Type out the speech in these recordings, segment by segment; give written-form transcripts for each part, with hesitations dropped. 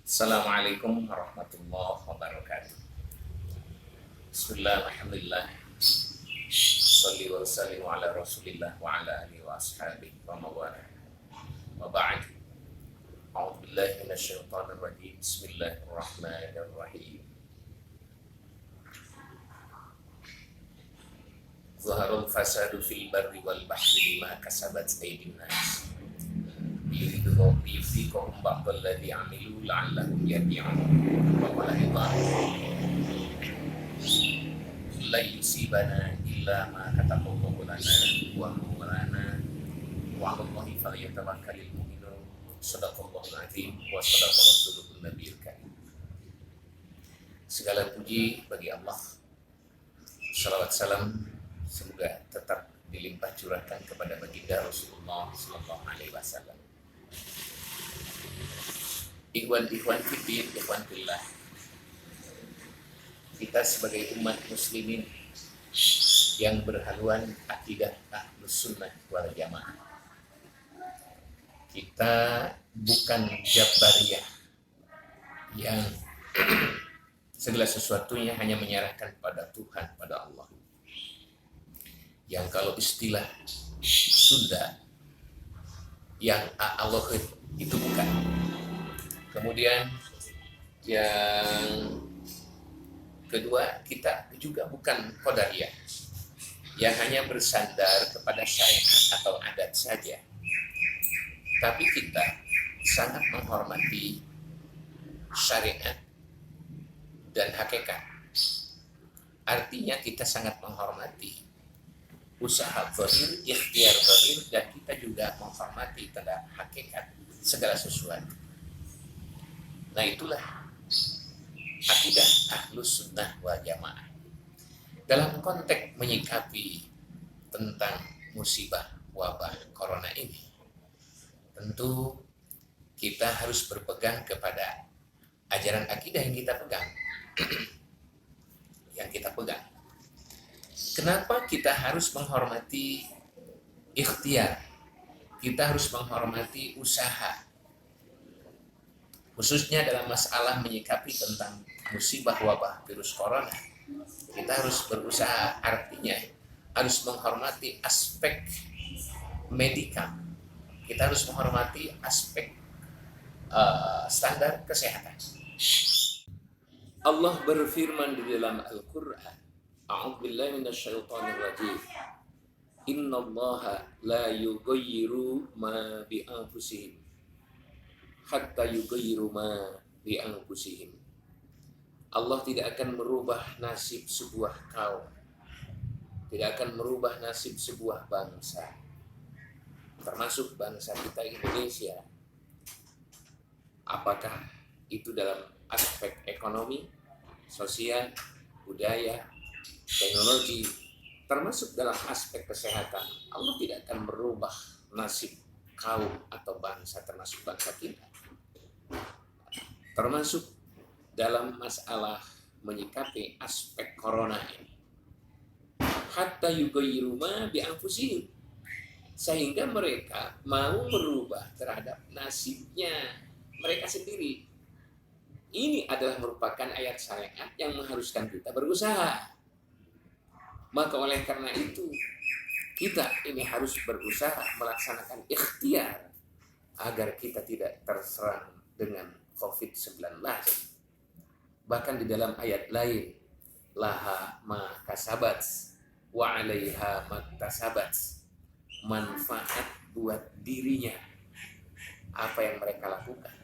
Assalamualaikum warahmatullahi wabarakatuh. Bismillah, alhamdulillah. Salli wa sallim ala rasulillah wa ala alihi wa ashabihi wa mawala. Wa ba'd. A'udzu billahi minasyaitonir rajim. Bismillahirrahmanirrahim. Zaharul fasadu fil barri wal bahri bima kasabat aydin nas. Liyudhiqahum ba'dal ladzi 'amilu la'allahum yarji'un. Wa qala la yusibana illa ma kataballahu lana wa maulana wa 'ala Allahi falyatawakkalul mu'minun. Shadaqallahul 'azim wa shadaqa rasulun nabiyil karim. Segala puji bagi Allah. Salawat salam semoga tetap dilimpah curahkan kepada baginda Rasulullah sallallahu alaihi wasallam. Ikhwan fiddin, ikhwan fillah. Kita sebagai umat muslimin yang berhaluan akidah Ahlus Sunnah wal Jamaah. Kita bukan Jabariyah yang segala sesuatunya hanya menyerahkan pada Tuhan, pada Allah. Yang kalau istilah Sunda yang Allah itu bukan. Kemudian yang kedua, kita juga bukan Qadariyah yang hanya bersandar kepada syariat atau adat saja. Tapi kita sangat menghormati syariat dan hakikat. Artinya kita sangat menghormati usaha zahir, ikhtiar zahir, dan kita juga menghormati tentang hakikat segala sesuatu. Nah, itulah akidah Ahlus Sunnah wal Jamaah. Dalam konteks menyikapi tentang musibah wabah corona ini, tentu kita harus berpegang kepada ajaran akidah yang kita pegang. Kenapa kita harus menghormati ikhtiar? Kita harus menghormati usaha. Khususnya dalam masalah menyikapi tentang musibah wabah virus corona. Kita harus berusaha, artinya harus menghormati aspek medikal. Kita harus menghormati aspek standar kesehatan. Allah berfirman di dalam Al-Quran, A'udzu billahi minasyaitonir rajim. Innallaha la yughayyiru ma bi anfusihim hatta yughayyiru ma bi anfusihim. Allah tidak akan merubah nasib sebuah kaum, tidak akan merubah nasib sebuah bangsa, termasuk bangsa kita Indonesia. Apakah itu dalam aspek ekonomi, sosial, budaya, teknologi, termasuk dalam aspek kesehatan. Allah tidak akan merubah nasib kaum atau bangsa, termasuk bangsa kita. Termasuk dalam masalah menyikapi aspek corona ini. Hatta yughayyiru ma bi anfusihim, sehingga mereka mau merubah terhadap nasibnya mereka sendiri. Ini adalah merupakan ayat syariat yang mengharuskan kita berusaha. Maka oleh karena itu, kita ini harus berusaha melaksanakan ikhtiar agar kita tidak terserang dengan COVID-19. Bahkan di dalam ayat lain, laha ma kasabat wa 'alaiha maktasabat. Manfaat buat dirinya apa yang mereka lakukan.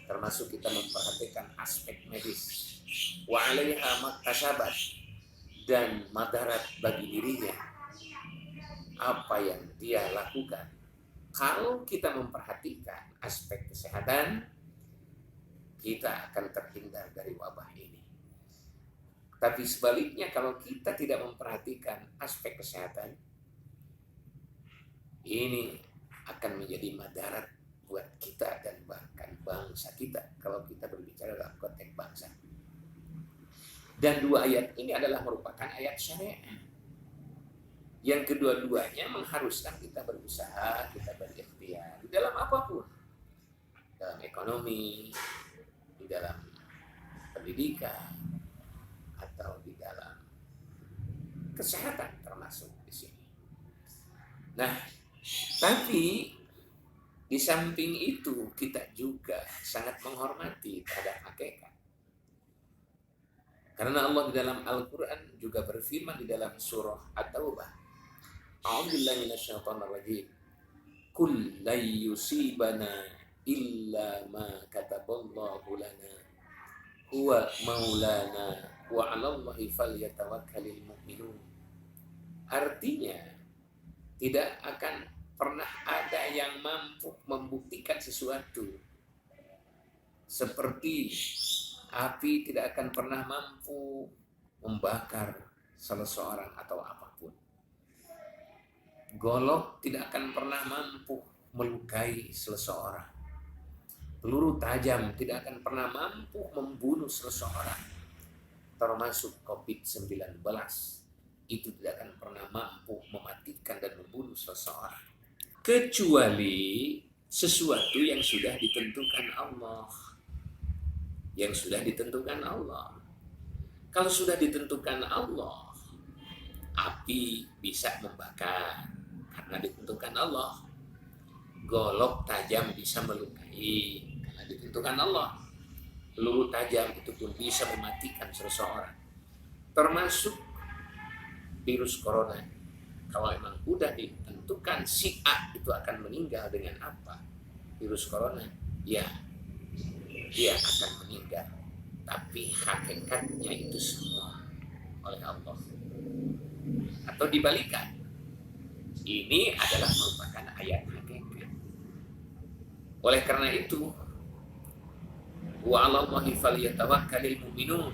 Termasuk kita memperhatikan aspek medis. Wa 'alaiha maktasabat, dan madarat bagi dirinya apa yang dia lakukan. Kalau kita memperhatikan aspek kesehatan, kita akan terhindar dari wabah ini. Tapi sebaliknya, kalau kita tidak memperhatikan aspek kesehatan, ini akan menjadi madarat buat kita dan bahkan bangsa kita, kalau kita berbicara dalam konteks bangsa. Dan dua ayat ini adalah merupakan ayat syariat yang kedua-duanya mengharuskan kita berusaha, kita berikhtiar dalam apapun, dalam ekonomi, di dalam pendidikan atau di dalam kesehatan termasuk di sini. Nah, tapi di samping itu kita juga sangat menghormati terhadap hakikat. Karena Allah di dalam Al-Quran juga berfirman di dalam surah At-Taubah, A'udzubillahi minasyaitonirrajim. Kul la yusibana illa ma kataballahu lana huwa maulana wa 'alallahi falyatawakkalul mu'minun. Artinya, tidak akan pernah ada yang mampu membuktikan sesuatu. Seperti api tidak akan pernah mampu membakar seseorang atau apapun. Golok tidak akan pernah mampu melukai seseorang. Peluru tajam tidak akan pernah mampu membunuh seseorang. Termasuk COVID-19. Itu tidak akan pernah mampu mematikan dan membunuh seseorang. Kecuali sesuatu yang sudah ditentukan Allah. Yang sudah ditentukan Allah. Kalau sudah ditentukan Allah, api bisa membakar karena ditentukan Allah. Golok tajam bisa melukai karena ditentukan Allah. Peluru tajam itu pun bisa mematikan seseorang. Termasuk virus corona. Kalau memang udah ditentukan si A itu akan meninggal dengan apa? Virus corona, ya, dia akan meninggal. Tapi hakikatnya itu semua oleh Allah. Atau dibalikan, ini adalah merupakan ayat hakikat. Oleh karena itu, wa 'alallahi falyatawakkalul mu'minun.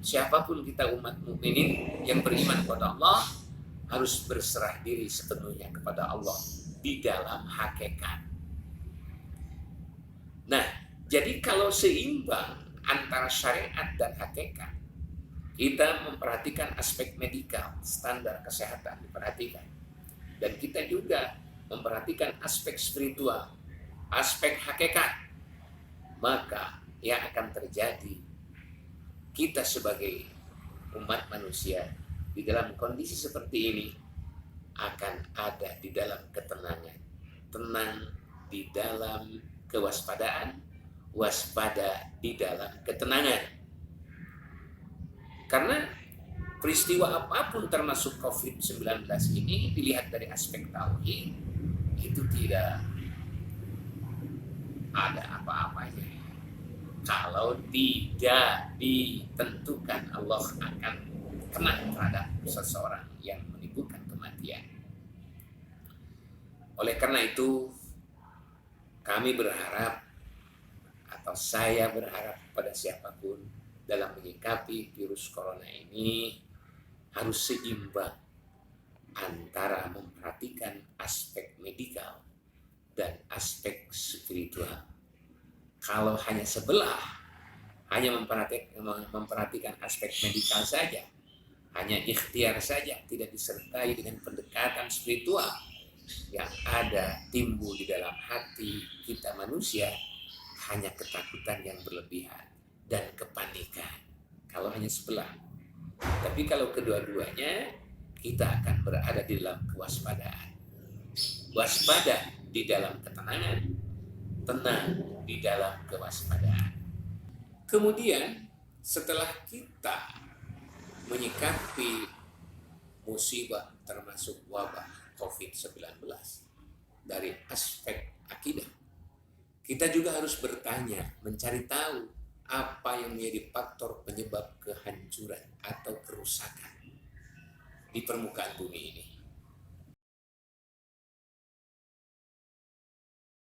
Siapapun kita umat mukminin yang beriman kepada Allah harus berserah diri sepenuhnya kepada Allah di dalam hakikat. Nah, jadi kalau seimbang antara syariat dan hakikat, kita memperhatikan aspek medikal, standar kesehatan diperhatikan. Dan kita juga memperhatikan aspek spiritual, aspek hakikat. Maka yang akan terjadi, kita sebagai umat manusia di dalam kondisi seperti ini akan ada di dalam ketenangan. Tenang di dalam kewaspadaan, waspada di dalam ketenangan. Karena peristiwa apapun termasuk COVID-19 ini dilihat dari aspek tauhid, itu tidak ada apa-apanya. Kalau tidak ditentukan Allah akan kena terhadap seseorang yang menimbulkan kematian. Oleh karena itu, kami berharap, atau saya berharap pada siapapun dalam menyikapi virus corona ini harus seimbang antara memperhatikan aspek medikal dan aspek spiritual. Kalau hanya sebelah, hanya memperhatikan aspek medikal saja, hanya ikhtiar saja, tidak disertai dengan pendekatan spiritual yang ada timbul di dalam hati kita manusia, hanya ketakutan yang berlebihan dan kepanikan. Kalau hanya sebelah. Tapi kalau kedua-duanya, kita akan berada di dalam kewaspadaan. Waspada di dalam ketenangan, tenang di dalam kewaspadaan. Kemudian setelah kita menyikapi musibah termasuk wabah COVID-19 dari aspek akidah, kita juga harus bertanya, mencari tahu apa yang menjadi faktor penyebab kehancuran atau kerusakan di permukaan bumi ini.